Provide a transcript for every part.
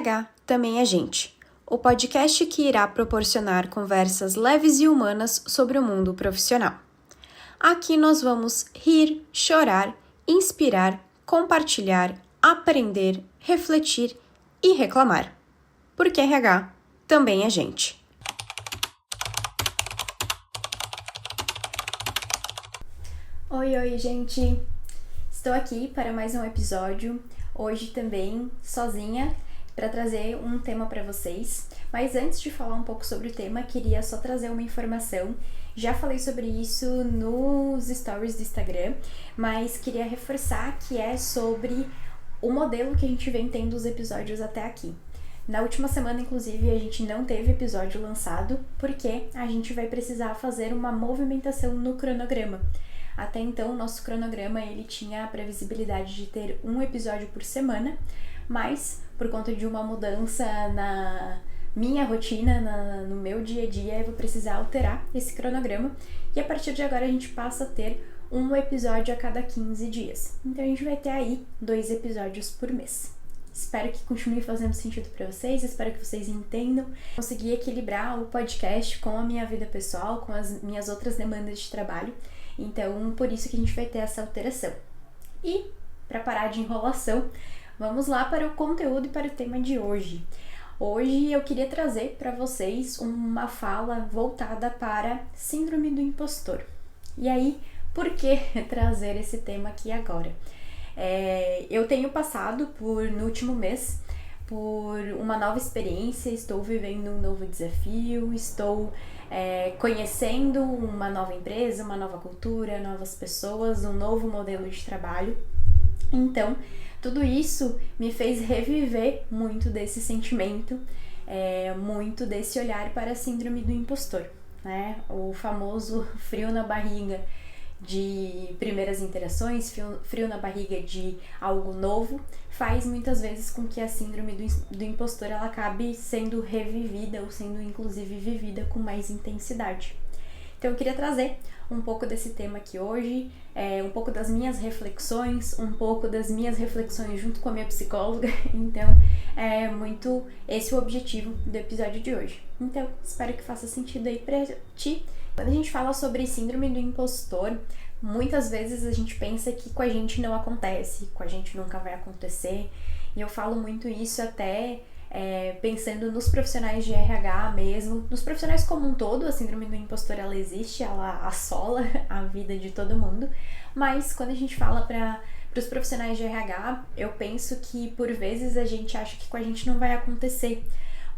RH também é gente, o podcast que irá proporcionar conversas leves e humanas sobre o mundo profissional. Aqui nós vamos rir, chorar, inspirar, compartilhar, aprender, refletir e reclamar. Porque RH também é gente. Oi, gente! Estou aqui para mais um episódio, hoje também sozinha, para trazer um tema para vocês. Mas antes de falar um pouco sobre o tema, queria só trazer uma informação. Já falei sobre isso nos stories do Instagram, mas queria reforçar que é sobre o modelo que a gente vem tendo os episódios até aqui. Na última semana, inclusive, a gente não teve episódio lançado, porque a gente vai precisar fazer uma movimentação no cronograma. Até então, o nosso cronograma ele tinha a previsibilidade de ter um episódio por semana, mas por conta de uma mudança na minha rotina, no meu dia a dia, eu vou precisar alterar esse cronograma e a partir de agora a gente passa a ter um episódio a cada 15 dias. Então a gente vai ter aí 2 episódios por mês. Espero que continue fazendo sentido para vocês, espero que vocês entendam. Consegui equilibrar o podcast com a minha vida pessoal, com as minhas outras demandas de trabalho. Então, por isso que a gente vai ter essa alteração. E, para parar de enrolação, vamos lá para o conteúdo e para o tema de hoje. Hoje eu queria trazer para vocês uma fala voltada para síndrome do impostor. E aí, por que trazer esse tema aqui agora? Eu tenho passado no último mês, por uma nova experiência, estou vivendo um novo desafio, estou conhecendo uma nova empresa, uma nova cultura, novas pessoas, um novo modelo de trabalho. Então, tudo isso me fez reviver muito desse sentimento, muito desse olhar para a síndrome do impostor, né? O famoso frio na barriga de primeiras interações, frio na barriga de algo novo, faz muitas vezes com que a síndrome do impostor ela acabe sendo revivida ou sendo inclusive vivida com mais intensidade. Então eu queria trazer um pouco desse tema aqui hoje, um pouco das minhas reflexões, junto com a minha psicóloga. Então é muito esse o objetivo do episódio de hoje. Então espero que faça sentido aí pra ti. Quando a gente fala sobre síndrome do impostor, muitas vezes a gente pensa que com a gente não acontece, com a gente nunca vai acontecer. E eu falo muito isso até pensando nos profissionais de RH mesmo, nos profissionais como um todo. A síndrome do impostor ela existe, ela assola a vida de todo mundo, mas quando a gente fala para os profissionais de RH, eu penso que por vezes a gente acha que com a gente não vai acontecer,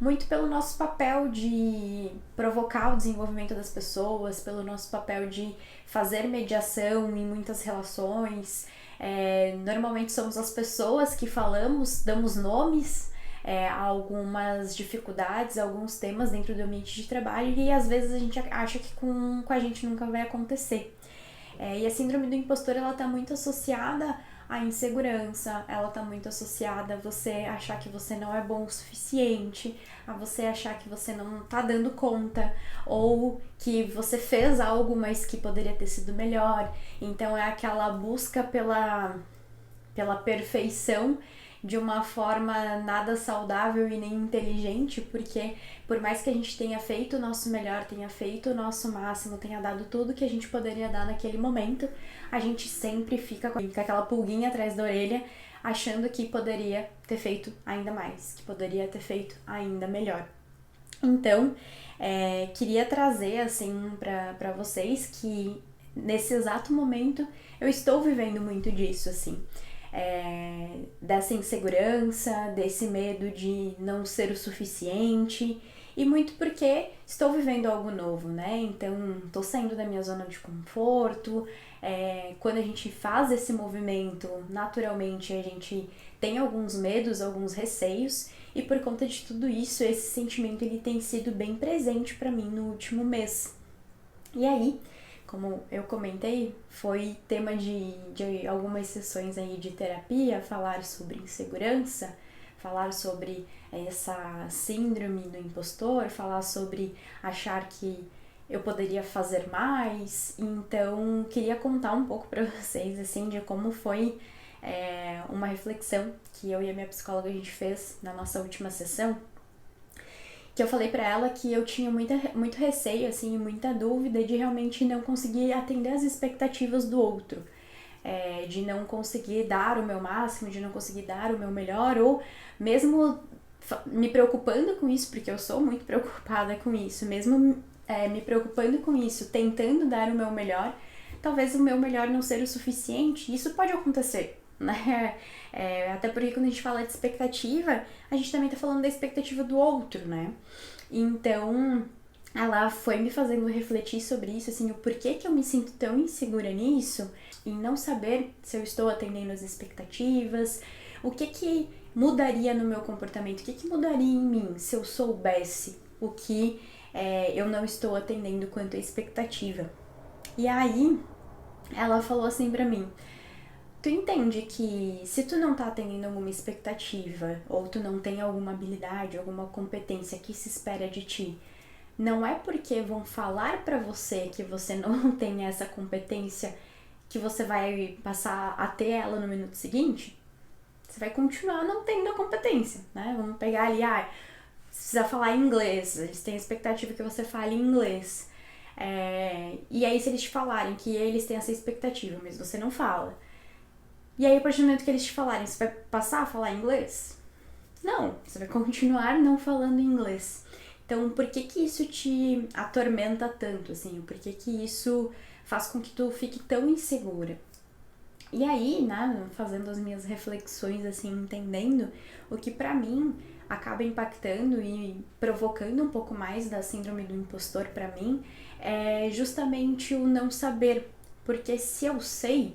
muito pelo nosso papel de provocar o desenvolvimento das pessoas, pelo nosso papel de fazer mediação em muitas relações. Normalmente somos as pessoas que falamos, damos nomes a algumas dificuldades, a alguns temas dentro do ambiente de trabalho e às vezes a gente acha que com a gente nunca vai acontecer. E a síndrome do impostor ela está muito associada à insegurança, ela está muito associada a você achar que você não é bom o suficiente, a você achar que você não está dando conta, ou que você fez algo, mas que poderia ter sido melhor. Então é aquela busca pela perfeição de uma forma nada saudável e nem inteligente, porque por mais que a gente tenha feito o nosso melhor, tenha feito o nosso máximo, tenha dado tudo que a gente poderia dar naquele momento, a gente sempre fica com aquela pulguinha atrás da orelha, achando que poderia ter feito ainda mais, que poderia ter feito ainda melhor. Então, queria trazer assim para vocês que nesse exato momento eu estou vivendo muito disso, assim. Dessa insegurança, desse medo de não ser o suficiente e muito porque estou vivendo algo novo, né? Então, estou saindo da minha zona de conforto. Quando a gente faz esse movimento, naturalmente a gente tem alguns medos, alguns receios e por conta de tudo isso, esse sentimento ele tem sido bem presente para mim no último mês. E aí, como eu comentei, foi tema de algumas sessões aí de terapia, falar sobre insegurança, falar sobre essa síndrome do impostor, falar sobre achar que eu poderia fazer mais. Então, queria contar um pouco para vocês, assim, de como foi uma reflexão que eu e a minha psicóloga a gente fez na nossa última sessão, que eu falei pra ela que eu tinha muito receio, assim, muita dúvida de realmente não conseguir atender as expectativas do outro. De não conseguir dar o meu máximo, de não conseguir dar o meu melhor, ou mesmo me preocupando com isso, porque eu sou muito preocupada com isso, mesmo me preocupando com isso, tentando dar o meu melhor, talvez o meu melhor não seja o suficiente. Isso pode acontecer, né? Até porque quando a gente fala de expectativa, a gente também tá falando da expectativa do outro, né? Então, ela foi me fazendo refletir sobre isso, assim, o porquê que eu me sinto tão insegura nisso, em não saber se eu estou atendendo as expectativas, o que mudaria no meu comportamento, o que mudaria em mim se eu soubesse o que eu não estou atendendo quanto à expectativa. E aí, ela falou assim pra mim: tu entende que se tu não tá atendendo alguma expectativa, ou tu não tem alguma habilidade, alguma competência que se espera de ti, não é porque vão falar pra você que você não tem essa competência que você vai passar a ter ela no minuto seguinte? Você vai continuar não tendo a competência, né? Vamos pegar ali, precisa falar inglês, eles têm a expectativa que você fale inglês. E aí se eles te falarem que eles têm essa expectativa, mas você não fala, e aí a partir do momento que eles te falarem, você vai passar a falar inglês? Não, você vai continuar não falando inglês. Então, por que isso te atormenta tanto, assim? Por que isso faz com que tu fique tão insegura? E aí, né, fazendo as minhas reflexões, assim, entendendo o que pra mim acaba impactando e provocando um pouco mais da síndrome do impostor pra mim, é justamente o não saber. Porque se eu sei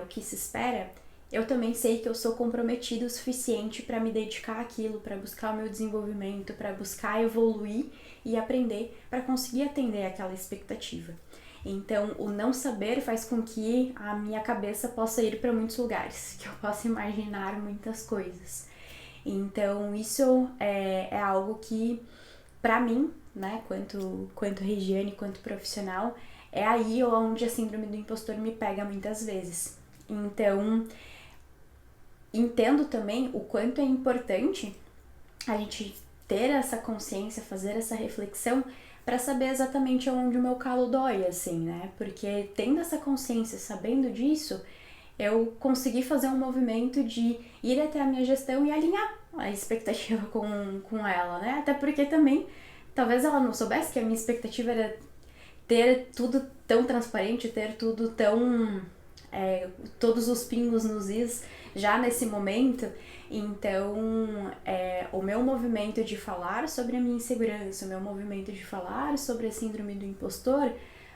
o que se espera, eu também sei que eu sou comprometida o suficiente para me dedicar àquilo, para buscar o meu desenvolvimento, para buscar evoluir e aprender para conseguir atender aquela expectativa. Então, o não saber faz com que a minha cabeça possa ir para muitos lugares, que eu possa imaginar muitas coisas. Então, isso é algo que, para mim, né, quanto Regiane, quanto profissional, é aí onde a síndrome do impostor me pega muitas vezes. Então, entendo também o quanto é importante a gente ter essa consciência, fazer essa reflexão para saber exatamente onde o meu calo dói, assim, né? Porque tendo essa consciência, sabendo disso, eu consegui fazer um movimento de ir até a minha gestão e alinhar a expectativa com ela, né? Até porque também, talvez ela não soubesse que a minha expectativa era ter tudo tão transparente, ter tudo tão... todos os pingos nos is já nesse momento. Então, o meu movimento de falar sobre a minha insegurança, o meu movimento de falar sobre a síndrome do impostor,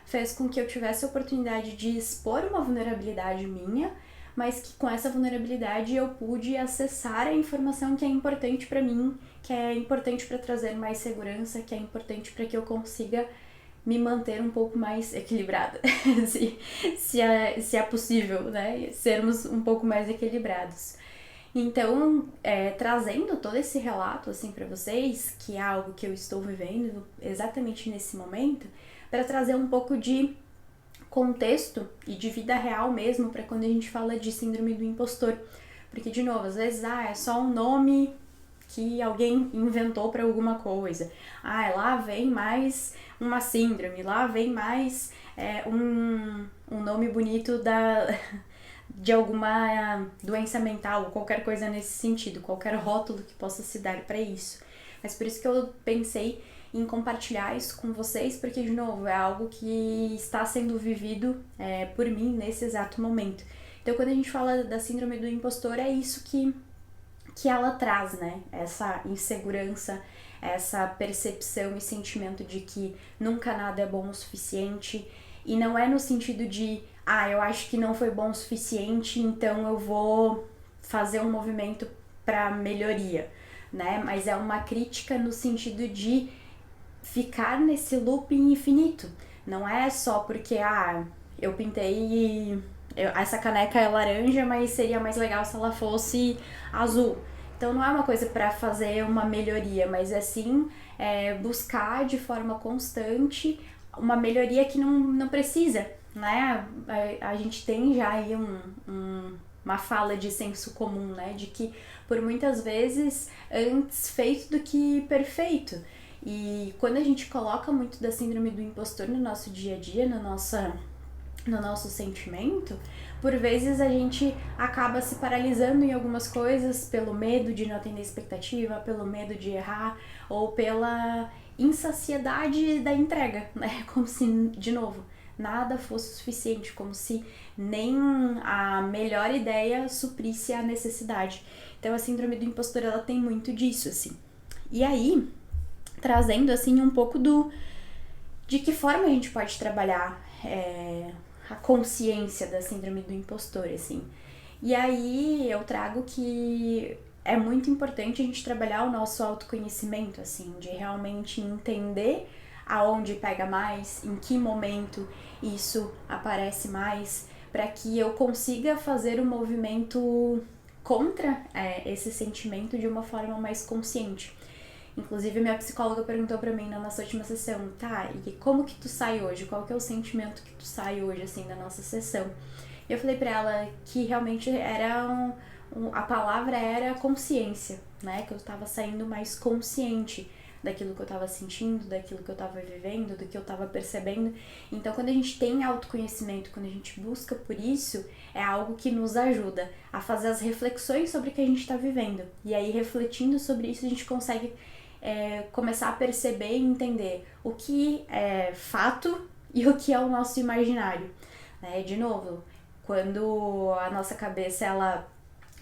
fez com que eu tivesse a oportunidade de expor uma vulnerabilidade minha, mas que com essa vulnerabilidade eu pude acessar a informação que é importante para mim, que é importante para trazer mais segurança, que é importante para que eu consiga me manter um pouco mais equilibrada, se é possível, né, sermos um pouco mais equilibrados. Então, trazendo todo esse relato, assim, pra vocês, que é algo que eu estou vivendo exatamente nesse momento, para trazer um pouco de contexto e de vida real mesmo para quando a gente fala de síndrome do impostor. Porque, de novo, às vezes, é só um nome que alguém inventou para alguma coisa. Lá vem mais uma síndrome, lá vem mais um nome bonito de alguma doença mental, ou qualquer coisa nesse sentido, qualquer rótulo que possa se dar para isso. Mas por isso que eu pensei em compartilhar isso com vocês, porque, de novo, é algo que está sendo vivido por mim nesse exato momento. Então, quando a gente fala da síndrome do impostor, é isso que ela traz, né? Essa insegurança, essa percepção e sentimento de que nunca nada é bom o suficiente. E não é no sentido de, eu acho que não foi bom o suficiente, então eu vou fazer um movimento para melhoria, né? Mas é uma crítica no sentido de ficar nesse looping infinito. Não é só porque, eu pintei essa caneca é laranja, mas seria mais legal se ela fosse azul. Então não é uma coisa para fazer uma melhoria, mas é sim buscar de forma constante uma melhoria que não precisa, né? A gente tem já aí uma fala de senso comum, né? De que por muitas vezes antes feito do que perfeito. E quando a gente coloca muito da síndrome do impostor no nosso dia a dia, no nosso sentimento, por vezes a gente acaba se paralisando em algumas coisas pelo medo de não atender expectativa, pelo medo de errar ou pela insaciedade da entrega, né? Como se, de novo, nada fosse suficiente, como se nem a melhor ideia suprisse a necessidade. Então a síndrome do impostor, ela tem muito disso, assim. E aí, trazendo, assim, um pouco de que forma a gente pode trabalhar a consciência da síndrome do impostor, assim. E aí eu trago que é muito importante a gente trabalhar o nosso autoconhecimento, assim, de realmente entender aonde pega mais, em que momento isso aparece mais, para que eu consiga fazer o movimento contra esse sentimento de uma forma mais consciente. Inclusive, minha psicóloga perguntou pra mim na nossa última sessão, tá, e como que tu sai hoje? Qual que é o sentimento que tu sai hoje, assim, da nossa sessão? E eu falei pra ela que realmente era a palavra era consciência, né? Que eu tava saindo mais consciente daquilo que eu tava sentindo, daquilo que eu tava vivendo, do que eu tava percebendo. Então, quando a gente tem autoconhecimento, quando a gente busca por isso, é algo que nos ajuda a fazer as reflexões sobre o que a gente tá vivendo. E aí, refletindo sobre isso, a gente consegue começar a perceber e entender o que é fato e o que é o nosso imaginário. De novo, quando a nossa cabeça ela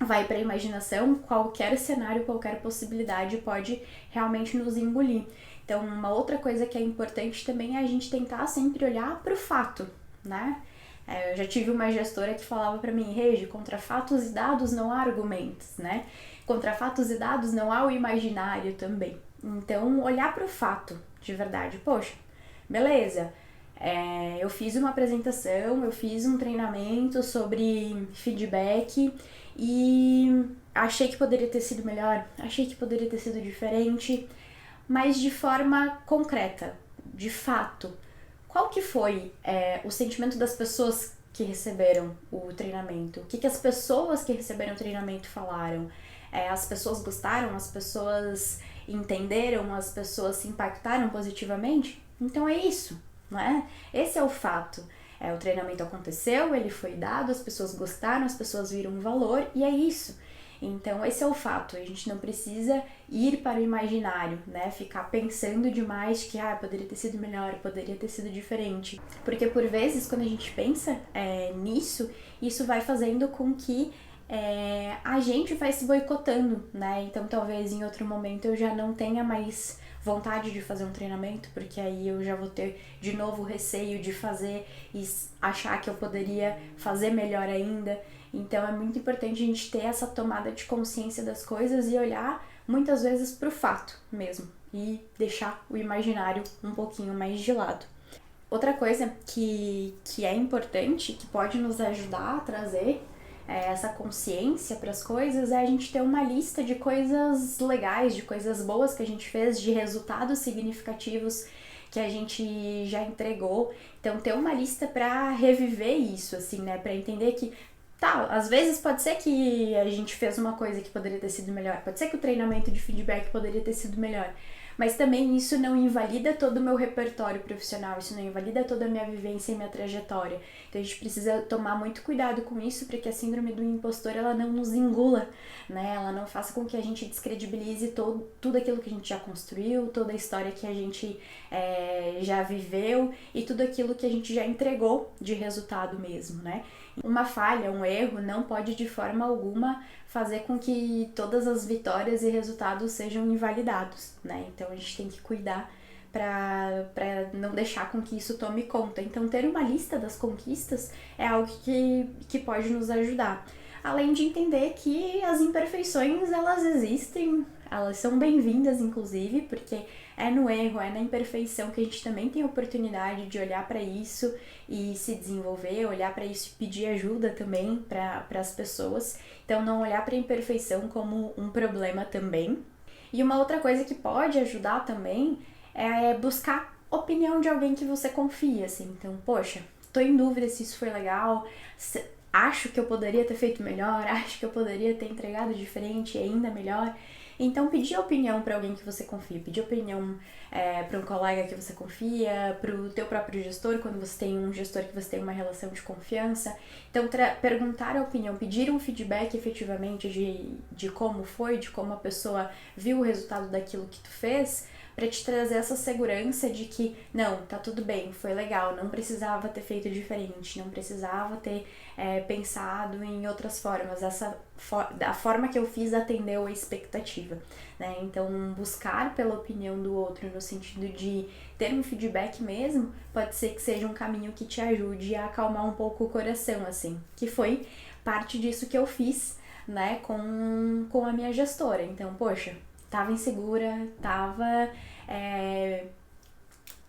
vai para a imaginação, qualquer cenário, qualquer possibilidade pode realmente nos engolir. Então, uma outra coisa que é importante também é a gente tentar sempre olhar para o fato, né? Eu já tive uma gestora que falava para mim, Regi, contra fatos e dados não há argumentos, né? Contra fatos e dados não há o imaginário também. Então, olhar para o fato, de verdade. Poxa, beleza, eu fiz uma apresentação, eu fiz um treinamento sobre feedback e achei que poderia ter sido melhor, achei que poderia ter sido diferente, mas de forma concreta, de fato. Qual que foi o sentimento das pessoas que receberam o treinamento? O que as pessoas que receberam o treinamento falaram? As pessoas gostaram? As pessoas entenderam? As pessoas se impactaram positivamente? Então é isso, não é? Esse é o fato. O treinamento aconteceu, ele foi dado, as pessoas gostaram, as pessoas viram um valor e é isso. Então esse é o fato, a gente não precisa ir para o imaginário, né? Ficar pensando demais que poderia ter sido melhor, poderia ter sido diferente. Porque por vezes quando a gente pensa nisso, isso vai fazendo com que a gente vai se boicotando, né? Então talvez em outro momento eu já não tenha mais vontade de fazer um treinamento, porque aí eu já vou ter de novo receio de fazer e achar que eu poderia fazer melhor ainda. Então é muito importante a gente ter essa tomada de consciência das coisas e olhar muitas vezes para o fato mesmo e deixar o imaginário um pouquinho mais de lado. Outra coisa que é importante, que pode nos ajudar a trazer essa consciência para as coisas, é a gente ter uma lista de coisas legais, de coisas boas que a gente fez, de resultados significativos que a gente já entregou. Então ter uma lista para reviver isso, assim, né, para entender que às vezes pode ser que a gente fez uma coisa que poderia ter sido melhor, pode ser que o treinamento de feedback poderia ter sido melhor, mas também isso não invalida todo o meu repertório profissional, isso não invalida toda a minha vivência e minha trajetória. Então a gente precisa tomar muito cuidado com isso para que a síndrome do impostor ela não nos engula, né? Ela não faça com que a gente descredibilize tudo aquilo que a gente já construiu, toda a história que a gente já viveu e tudo aquilo que a gente já entregou de resultado mesmo, né? Uma falha, um erro não pode de forma alguma fazer com que todas as vitórias e resultados sejam invalidados, né? Então a gente tem que cuidar para não deixar com que isso tome conta. Então ter uma lista das conquistas é algo que pode nos ajudar. Além de entender que as imperfeições elas existem, elas são bem-vindas inclusive, porque é no erro, é na imperfeição que a gente também tem a oportunidade de olhar para isso e se desenvolver, olhar para isso e pedir ajuda também para as pessoas. Então não olhar para a imperfeição como um problema também. E uma outra coisa que pode ajudar também é buscar opinião de alguém que você confia, assim. Então, poxa, tô em dúvida se isso foi legal, acho que eu poderia ter feito melhor, acho que eu poderia ter entregado diferente e ainda melhor. Então, pedir opinião para alguém que você confia, pedir opinião para um colega que você confia, para o teu próprio gestor, quando você tem um gestor que você tem uma relação de confiança. Então, perguntar a opinião, pedir um feedback efetivamente de como foi, de como a pessoa viu o resultado daquilo que tu fez, para te trazer essa segurança de que, não, tá tudo bem, foi legal, não precisava ter feito diferente, não precisava ter pensado em outras formas, a forma que eu fiz atendeu a expectativa, né? Então, buscar pela opinião do outro no sentido de ter um feedback mesmo, pode ser que seja um caminho que te ajude a acalmar um pouco o coração, assim, que foi parte disso que eu fiz, né, com a minha gestora. Então, poxa, tava insegura, tava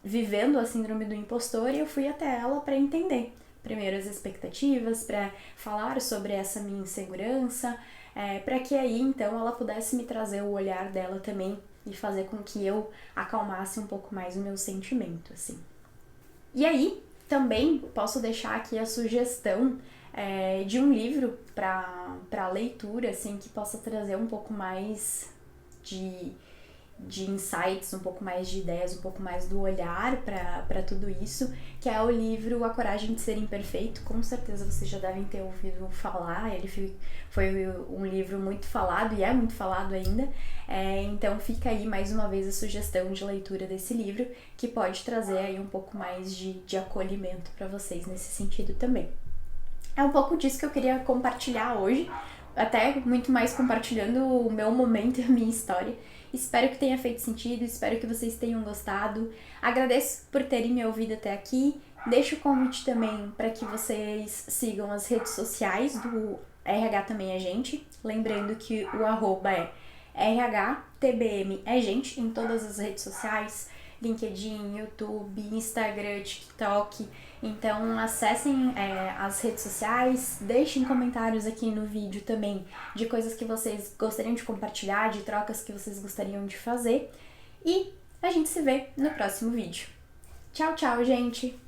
vivendo a síndrome do impostor e eu fui até ela para entender primeiro as expectativas, para falar sobre essa minha insegurança, para que aí então ela pudesse me trazer o olhar dela também e fazer com que eu acalmasse um pouco mais o meu sentimento, assim. E aí, também posso deixar aqui a sugestão de um livro para leitura, assim, que possa trazer um pouco mais de insights, um pouco mais de ideias, um pouco mais do olhar para tudo isso, que é o livro A Coragem de Ser Imperfeito. Com certeza vocês já devem ter ouvido falar, ele foi um livro muito falado e é muito falado ainda, então fica aí mais uma vez a sugestão de leitura desse livro, que pode trazer aí um pouco mais de acolhimento para vocês nesse sentido também. É um pouco disso que eu queria compartilhar hoje, até muito mais compartilhando o meu momento e a minha história. Espero que tenha feito sentido, espero que vocês tenham gostado. Agradeço por terem me ouvido até aqui. Deixo o convite também para que vocês sigam as redes sociais do RH Também é Gente. Lembrando que o @ é RHTBM é Gente em todas as redes sociais. LinkedIn, YouTube, Instagram, TikTok. Então acessem as redes sociais, deixem comentários aqui no vídeo também de coisas que vocês gostariam de compartilhar, de trocas que vocês gostariam de fazer. E a gente se vê no próximo vídeo. Tchau, tchau, gente!